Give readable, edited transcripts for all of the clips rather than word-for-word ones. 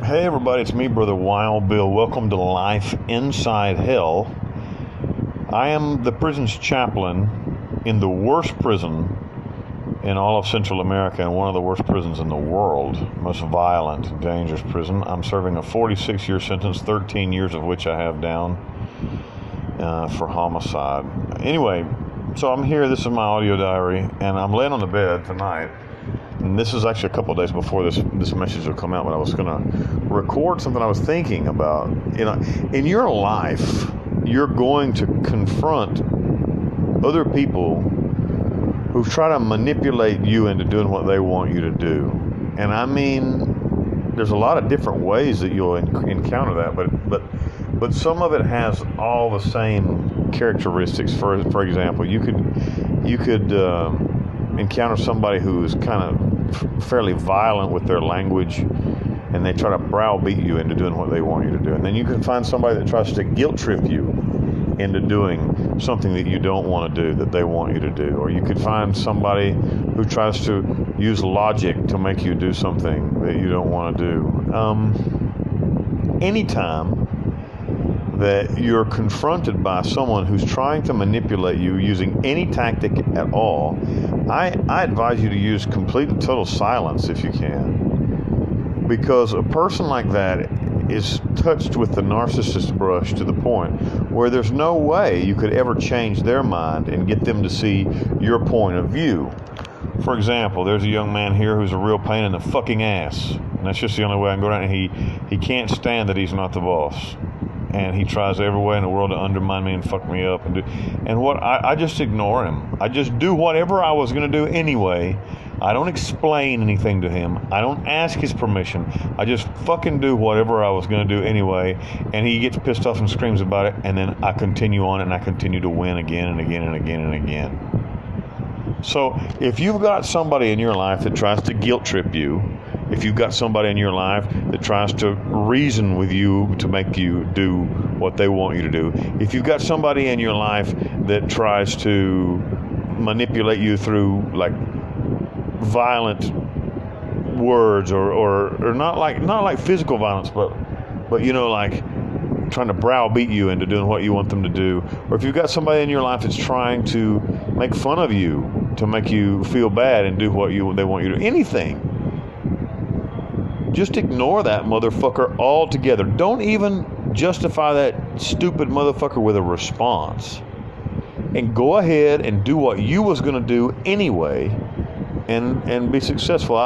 Hey everybody, it's me, Brother Wild Bill. Welcome to Life Inside Hell. I am the prison's chaplain in the worst prison in all of Central America and one of the worst prisons in the world, most violent and dangerous prison. I'm serving a 46-year sentence, 13 years of which I have down for homicide. Anyway, so I'm here. This is my audio diary, and I'm laying on the bed tonight. And this is actually a couple of days before this message will come out, but I was going to record something I was thinking about. You know, in your life, you're going to confront other people who try to manipulate you into doing what they want you to do. And I mean, there's a lot of different ways that you'll encounter that, but some of it has all the same characteristics. For example, you could encounter somebody who's kind of fairly violent with their language, and they try to browbeat you into doing what they want you to do. And then you can find somebody that tries to guilt trip you into doing something that you don't want to do, that they want you to do. Or you could find somebody who tries to use logic to make you do something that you don't want to do. Anytime that you're confronted by someone who's trying to manipulate you using any tactic at all, I advise you to use complete and total silence if you can. Because a person like that is touched with the narcissist brush to the point where there's no way you could ever change their mind and get them to see your point of view. For example, there's a young man here who's a real pain in the fucking ass. And that's just the only way I can go down. He can't stand that he's not the boss. And he tries every way in the world to undermine me and fuck me up. I just ignore him. I just do whatever I was going to do anyway. I don't explain anything to him. I don't ask his permission. I just fucking do whatever I was going to do anyway. And he gets pissed off and screams about it. And then I continue on, and I continue to win again and again and again and again. So if you've got somebody in your life that tries to guilt trip you, if you've got somebody in your life that tries to reason with you to make you do what they want you to do, if you've got somebody in your life that tries to manipulate you through like violent words or not like physical violence, but you know, like trying to browbeat you into doing what you want them to do, or if you've got somebody in your life that's trying to make fun of you to make you feel bad and do what they want you to do, anything, just ignore that motherfucker altogether. Don't even justify that stupid motherfucker with a response. And go ahead and do what you was going to do anyway and be successful.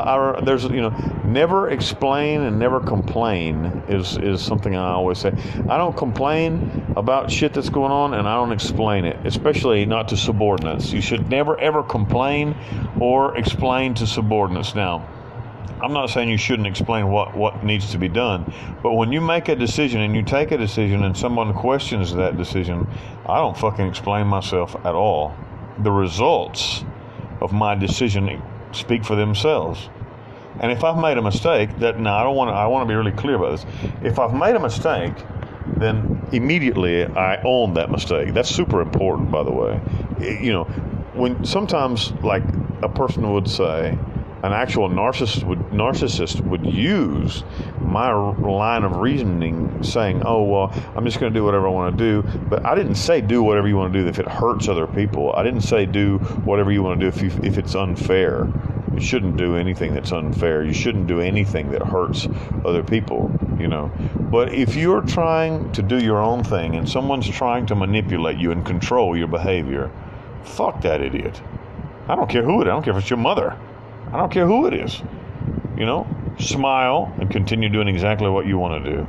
There's, you know, never explain and never complain is something I always say. I don't complain about shit that's going on, and I don't explain it, especially not to subordinates. You should never ever complain or explain to subordinates. Now, I'm not saying you shouldn't explain what needs to be done, but when you make a decision and you take a decision and someone questions that decision, I don't fucking explain myself at all. The results of my decision speak for themselves. And if I've made a mistake, I want to be really clear about this. If I've made a mistake, then immediately I own that mistake. That's super important, by the way. You know, when sometimes like a person would say, an actual narcissist would use my line of reasoning saying, oh, well, I'm just going to do whatever I want to do. But I didn't say do whatever you want to do if it hurts other people. I didn't say do whatever you want to do if it's unfair. You shouldn't do anything that's unfair. You shouldn't do anything that hurts other people, you know. But if you're trying to do your own thing and someone's trying to manipulate you and control your behavior, fuck that idiot. I don't care who it is. I don't care if it's your mother. I don't care who it is. You know, smile and continue doing exactly what you want to do.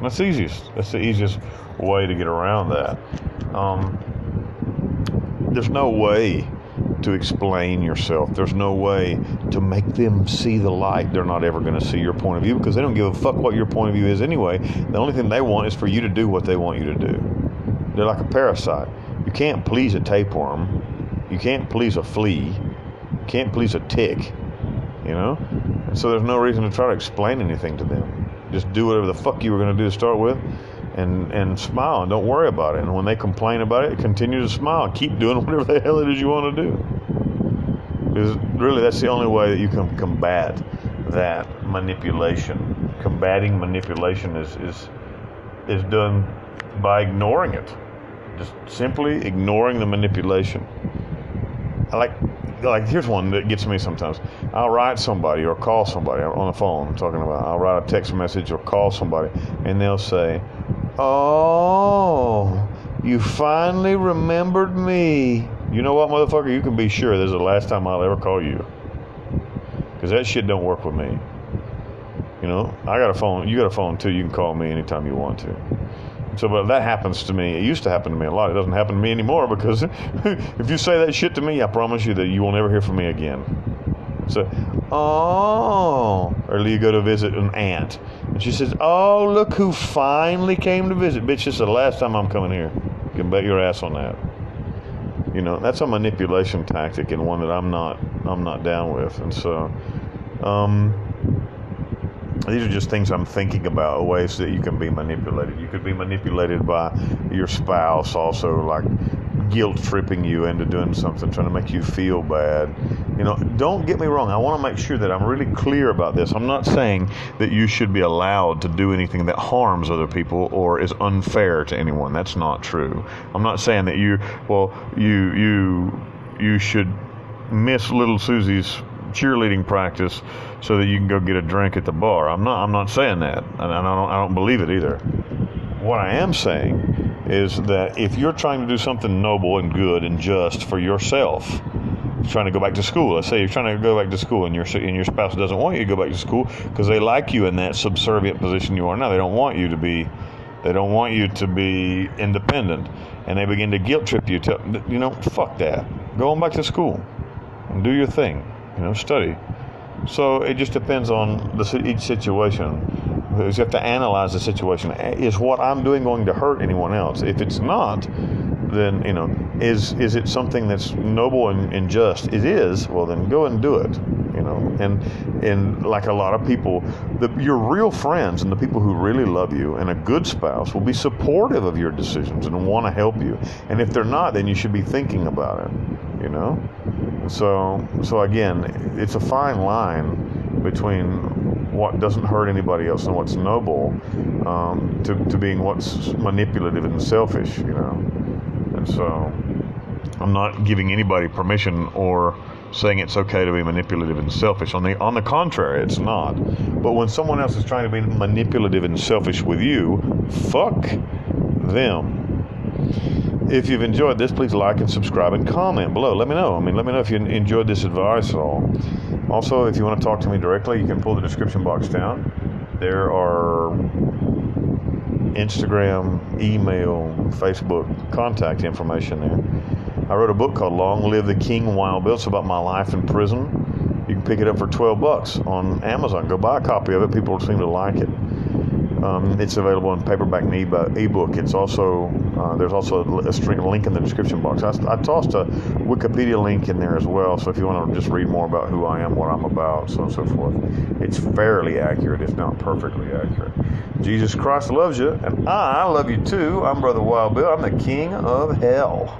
That's the easiest way to get around that. There's no way to explain yourself. There's no way to make them see the light. They're not ever going to see your point of view because they don't give a fuck what your point of view is anyway. The only thing they want is for you to do what they want you to do. They're like a parasite. You can't please a tapeworm. You can't please a flea. Can't please a tick, you know? And so there's no reason to try to explain anything to them. Just do whatever the fuck you were going to do to start with and smile and don't worry about it. And when they complain about it, continue to smile. Keep doing whatever the hell it is you want to do. Because really, that's the only way that you can combat that manipulation. Combating manipulation is done by ignoring it. Just simply ignoring the manipulation. Like here's one that gets me sometimes. I'll write somebody or call somebody on the phone. I'm talking about I'll write a text message or call somebody, and they'll say, "Oh, you finally remembered me." You know what, motherfucker? You can be sure this is the last time I'll ever call you, because that shit don't work with me. You know, I got a phone. You got a phone too. You can call me anytime you want to. So, but that happens to me. It used to happen to me a lot. It doesn't happen to me anymore, because if you say that shit to me, I promise you that you will never hear from me again. So, oh, or you go to visit an aunt, and she says, "Oh, look who finally came to visit." Bitch, this is the last time I'm coming here. You can bet your ass on that. You know, that's a manipulation tactic, and one that I'm not down with. And so, these are just things I'm thinking about, ways that you can be manipulated. You could be manipulated by your spouse, also, like guilt tripping you into doing something, trying to make you feel bad. You know, don't get me wrong. I want to make sure that I'm really clear about this. I'm not saying that you should be allowed to do anything that harms other people or is unfair to anyone. That's not true. I'm not saying that you should miss little Susie's cheerleading practice so that you can go get a drink at the bar. I'm not saying that, and I don't believe it either. What I am saying is that if you're trying to do something noble and good and just for yourself, trying to go back to school. Let's say you're trying to go back to school, and your spouse doesn't want you to go back to school because they like you in that subservient position you are now. They don't want you to be independent, and they begin to guilt trip you. Fuck that. Go on back to school and do your thing. Study. So it just depends on each situation. You have to analyze the situation. Is what I'm doing going to hurt anyone else? If it's not, then is it something that's noble and just? It is. Well, then go and do it. And like a lot of people, your real friends and the people who really love you and a good spouse will be supportive of your decisions and want to help you. And if they're not, then you should be thinking about it. So again, it's a fine line between what doesn't hurt anybody else and what's noble, to being what's manipulative and selfish. And so I'm not giving anybody permission or saying it's okay to be manipulative and selfish. On the contrary, it's not. But when someone else is trying to be manipulative and selfish with you, fuck them. If you've enjoyed this, please like and subscribe and comment below. Let me know. Let me know if you enjoyed this advice at all. Also, if you want to talk to me directly, you can pull the description box down. There are Instagram, email, Facebook, contact information there. I wrote a book called Long Live the King-Wild-Bill. It's about my life in prison. You can pick it up for $12 on Amazon. Go buy a copy of it. People seem to like it. It's available in paperback and ebook. It's also there's also a link in the description box. I tossed a Wikipedia link in there as well, so if you want to just read more about who I am, what I'm about, so on and so forth. It's fairly accurate. It's not perfectly accurate. Jesus Christ loves you, and I love you too. I'm Brother Wild Bill. I'm the King of Hell.